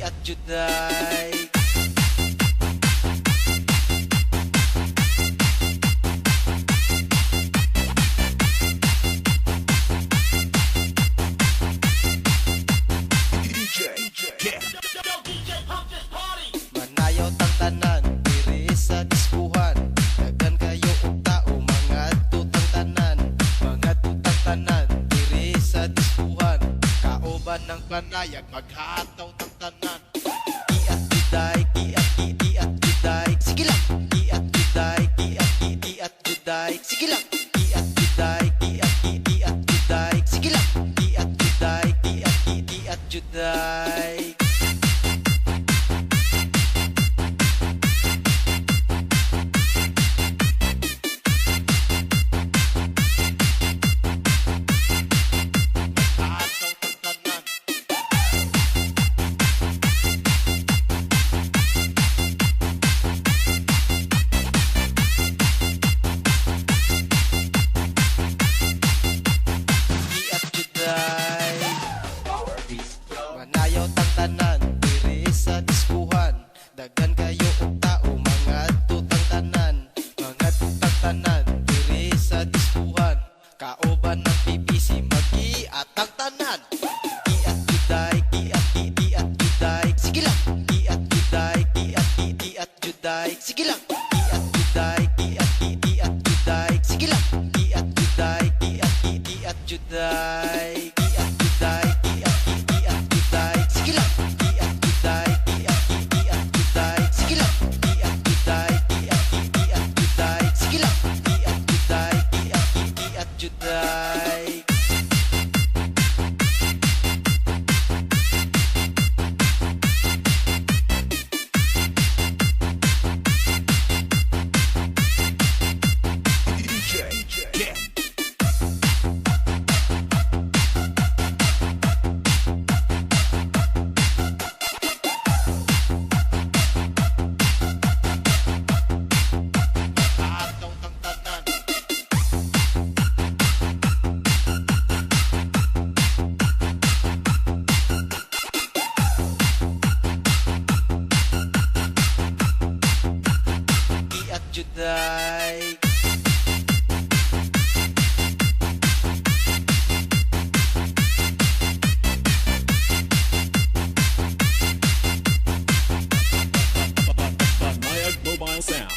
At Juday manayaw tang tanan diri sa diskuhan, daghan kayo og tao mga tutang tanan, mga tutang tanan diri sa diskuhan, kauban ng panayag maghataw tang tanan. Iat juday, iat juday, sige lang. Iat juday, iat juday, sige lang. Iat juday, iat juday, sige lang. Iat juday, iat juday. Manayaw tang tanan diri sa diskuhan, daghan kayo og tao mga tutang tanan, mga tutang tanan diri sa diskuhan, kauban ng PPC mag-iatang tanan. Iat juday, iat juday, sige lang. Iat juday, iat juday, sige lang. Iat juday, iat juday, sige lang. Iat juday, iat juday. Juday Mayag Mobile Sound.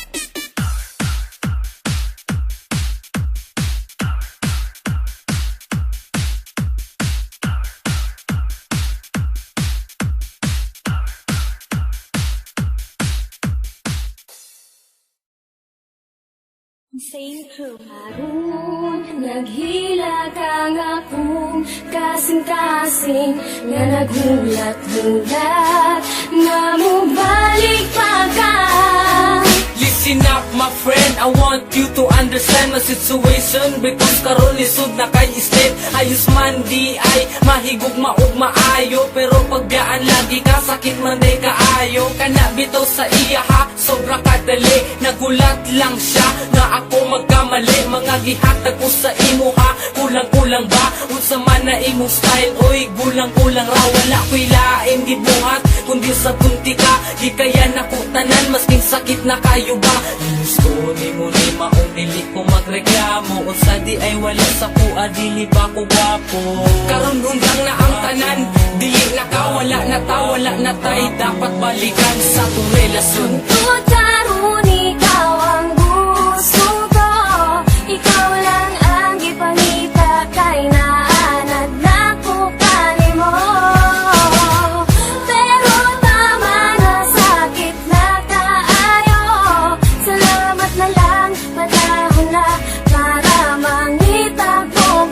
Same crew. Harun, naghila kang akong kasing-kasing nga naghulat-hulat nga mubalik pa ka. Listen up my friend, I want you to understand my situation, because karon lisod na kay step. Ayos man di ay mahigugma ug maayo, pero pagbiyaan lagi ka sakit man day kaayo. Kana bitaw sa iya ha, sobra kadali. Nagulat lang siya nga ako magkamali. Mga gihatag ko sa imo ha, kulang-kulang ba? Unsa man na imong style, oy gulang-kulang ra. Wala ko'y lain gibuhat kundi sa bunti ka. Di kaya nako tanan masking sakit na kayo ba? Gusto ni mo ni maong dili ko magreklamo. Unsa di ay wala sa kuha, dili ba ko gwapo? Karon undang na ang tanan, dili na ka, wala na ta, wala na tay. Dapat balikan sa tong relasyon. Tungkol karon ikaw ang gusto ko, ikaw lang ang ipangita kay naanad na ko kanimo. Pero tama na, sakit na kaayo. Salamat na lang, patahon na para mangita kong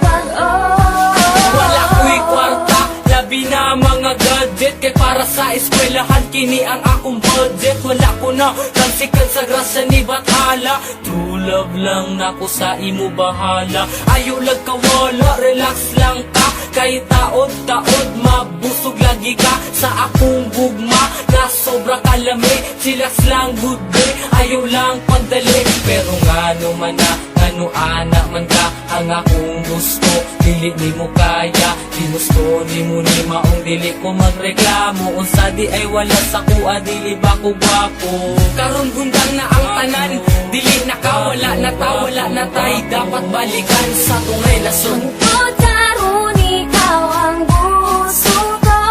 Wala ko'y kwarta, labi na mga gadget. Kay para sa eskwelahan kini ang akong budget. Wala ko na Sikat sa grasya ni Bathala. True love lang nako sa imo bahala. Ayaw lang kawala, relax lang ka. Kay taod-taod mabusog lagi ka sa akong gugma na sobra kalami. Chillax lang good day, ayaw lang pagdali. Pero nga naman na, ano anak man ka ang akong gusto. Dili ni mo kaya, di gusto ni mo ni maong dili ko magreklamo. Unsa di ay wala sa kuha, dili ba ko gwapo. Karon gundang na ang tanan, dili na kawala na tawala na tay. Dapat balikan sa tong relasyon. Tungkol karon ikaw ang gusto ko.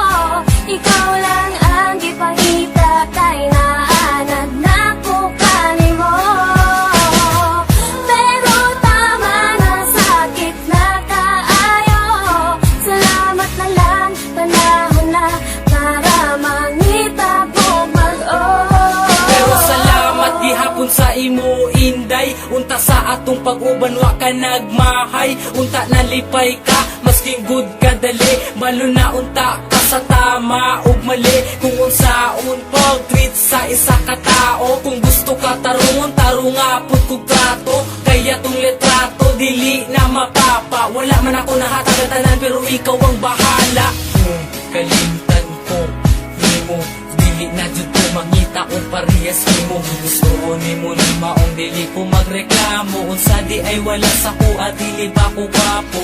Ikaw lang ang gipangita kay naanad na ko kanimo. Pero tama na sakit na kaayo. Salamat na lang, panahon na para mangita ko mag-o. Pero salamat gihapon sa imo inday. Unta sa atong pag-uban wa ka nagmahay. Unta nalipay ka, masking good ka dali. Malo na unta ka sa tama ug mali. Kung unsaon pag-treat sa isa ka tao. Kung gusto ka tarungon, tarunga pud kog trato. Kaya tong litrato dili na mapapa. Wala man ako nahatag tanan pero ikaw ang bahala. Kung kalimtan ko nimo, dili na jud ko mangita o parehas nimo. Gusto nimo ni maong dili ko magreklamo. Unsa di ay wala sa kuha, dili ba ko gwapo.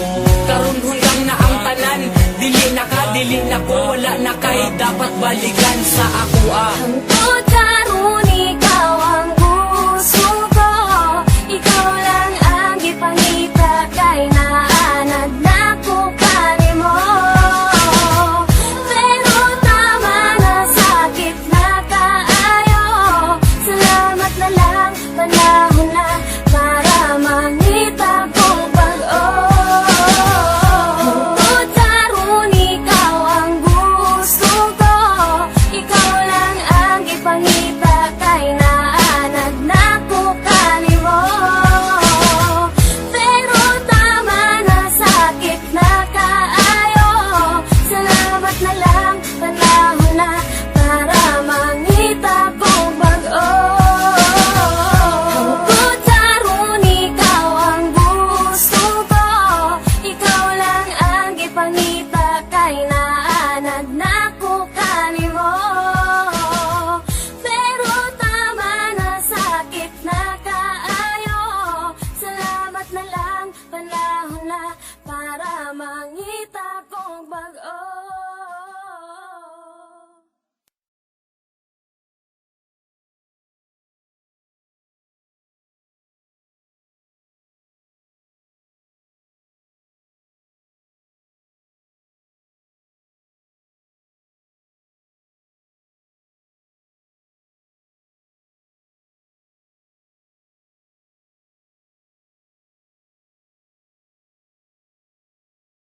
Karon hunggang na ang tanan, dili na ka, dili na ko, wala na kay dapat balikan sa ako ah. Tungkol